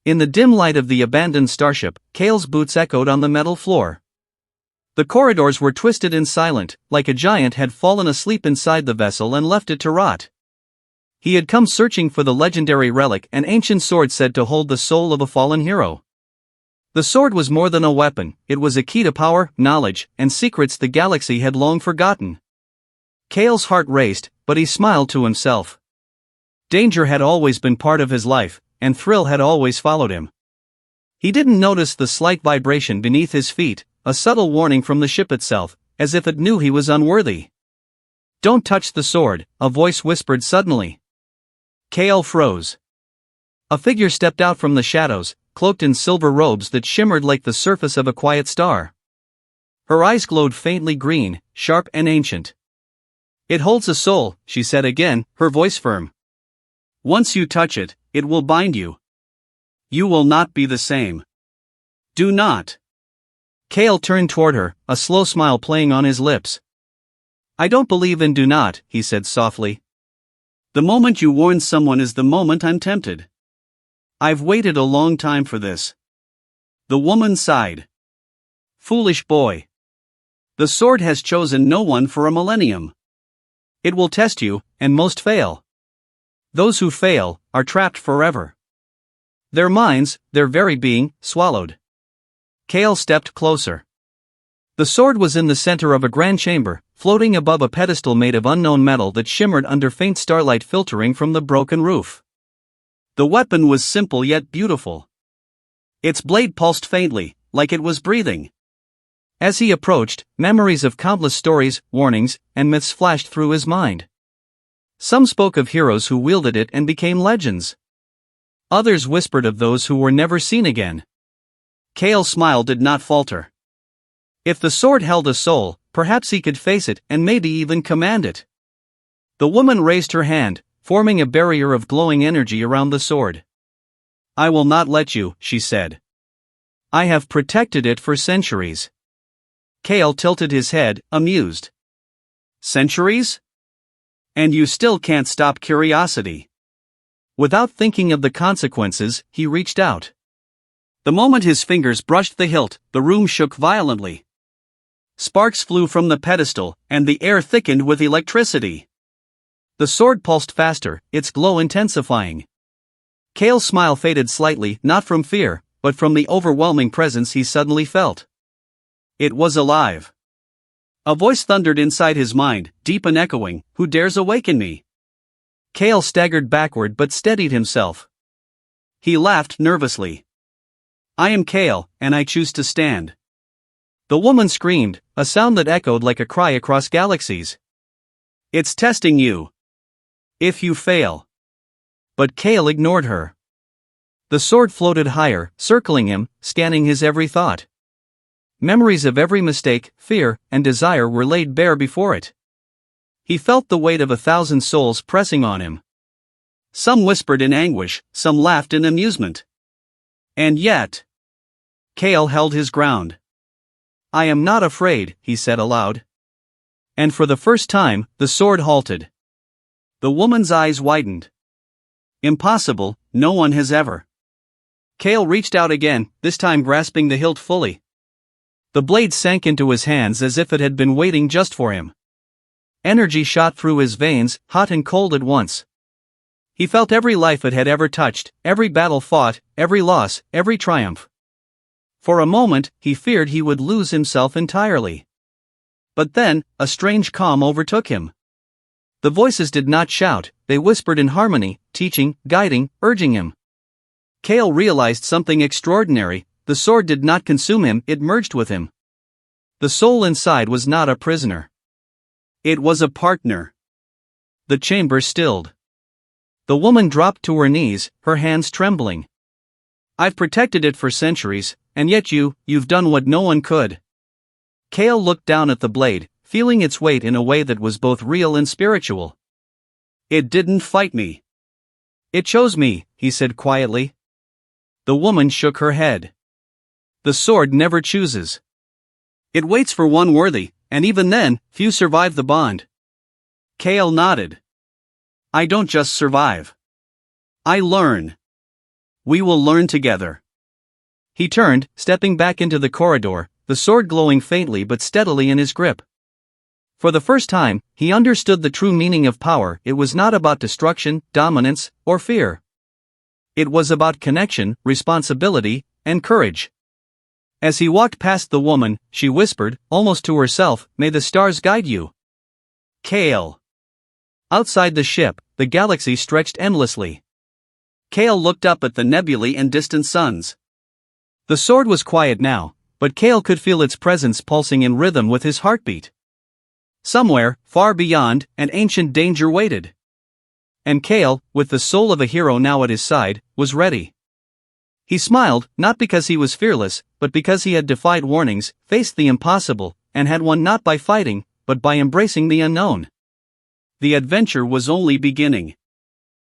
In the dim light of the abandoned starship, Kale's boots echoed on the metal floor. The corridors were twisted and silent, like a giant had fallen asleep inside the vessel and left it to rot. He had come searching for the legendary relic, an ancient sword said to hold the soul of a fallen hero. The sword was more than a weapon, it was a key to power, knowledge, and secrets the galaxy had long forgotten. Kale's heart raced, but he smiled to himself. Danger had always been part of his life, and thrill had always followed him. He didn't notice the slight vibration beneath his feet, a subtle warning from the ship itself, as if it knew he was unworthy. "Don't touch the sword," a voice whispered suddenly. Kale froze. A figure stepped out from the shadows, cloaked in silver robes that shimmered like the surface of a quiet star. Her eyes glowed faintly green, sharp and ancient. "It holds a soul," she said again, her voice firm. "Once you touch it, it will bind you. You will not be the same. Do not." Kale turned toward her, a slow smile playing on his lips. "I don't believe in do not," he said softly. "The moment you warn someone is the moment I'm tempted. I've waited a long time for this." The woman sighed. "Foolish boy. The sword has chosen no one for a millennium. It will test you, and most fail. Those who fail are trapped forever. Their minds, their very being, swallowed." Kale stepped closer. The sword was in the center of a grand chamber, floating above a pedestal made of unknown metal that shimmered under faint starlight filtering from the broken roof. The weapon was simple yet beautiful. Its blade pulsed faintly, like it was breathing. As he approached, memories of countless stories, warnings, and myths flashed through his mind. Some spoke of heroes who wielded it and became legends. Others whispered of those who were never seen again. Kale's smile did not falter. If the sword held a soul, perhaps he could face it and maybe even command it. The woman raised her hand, forming a barrier of glowing energy around the sword. "I will not let you," she said. "I have protected it for centuries." Kale tilted his head, amused. "Centuries? And you still can't stop curiosity." Without thinking of the consequences, he reached out. The moment his fingers brushed the hilt, the room shook violently. Sparks flew from the pedestal, and the air thickened with electricity. The sword pulsed faster, its glow intensifying. Kale's smile faded slightly, not from fear, but from the overwhelming presence he suddenly felt. It was alive. A voice thundered inside his mind, deep and echoing, "Who dares awaken me?" Kale staggered backward but steadied himself. He laughed nervously. "I am Kale, and I choose to stand." The woman screamed, a sound that echoed like a cry across galaxies. "It's testing you. If you fail." But Kale ignored her. The sword floated higher, circling him, scanning his every thought. Memories of every mistake, fear, and desire were laid bare before it. He felt the weight of 1,000 souls pressing on him. Some whispered in anguish, some laughed in amusement. And yet, Kale held his ground. "I am not afraid," he said aloud. And for the first time, the sword halted. The woman's eyes widened. "Impossible, no one has ever." Kale reached out again, this time grasping the hilt fully. The blade sank into his hands as if it had been waiting just for him. Energy shot through his veins, hot and cold at once. He felt every life it had ever touched, every battle fought, every loss, every triumph. For a moment, he feared he would lose himself entirely. But then, a strange calm overtook him. The voices did not shout, they whispered in harmony, teaching, guiding, urging him. Kale realized something extraordinary: the sword did not consume him, it merged with him. The soul inside was not a prisoner. It was a partner. The chamber stilled. The woman dropped to her knees, her hands trembling. "I've protected it for centuries, and yet you've done what no one could." Kale looked down at the blade, feeling its weight in a way that was both real and spiritual. "It didn't fight me. It chose me," he said quietly. The woman shook her head. "The sword never chooses. It waits for one worthy, and even then, few survive the bond." Kale nodded. "I don't just survive. I learn." We will learn together. He turned, stepping back into the corridor, the sword glowing faintly but steadily in his grip. For the first time, he understood the true meaning of power. It was not about destruction, dominance, or fear. It was about connection, responsibility, and courage. As he walked past the woman, she whispered, almost to herself, "May the stars guide you." Kale. Outside the ship, the galaxy stretched endlessly. Kale looked up at the nebulae and distant suns. The sword was quiet now, but Kale could feel its presence pulsing in rhythm with his heartbeat. Somewhere, far beyond, an ancient danger waited. And Kale, with the soul of a hero now at his side, was ready. He smiled, not because he was fearless, but because he had defied warnings, faced the impossible, and had won not by fighting, but by embracing the unknown. The adventure was only beginning.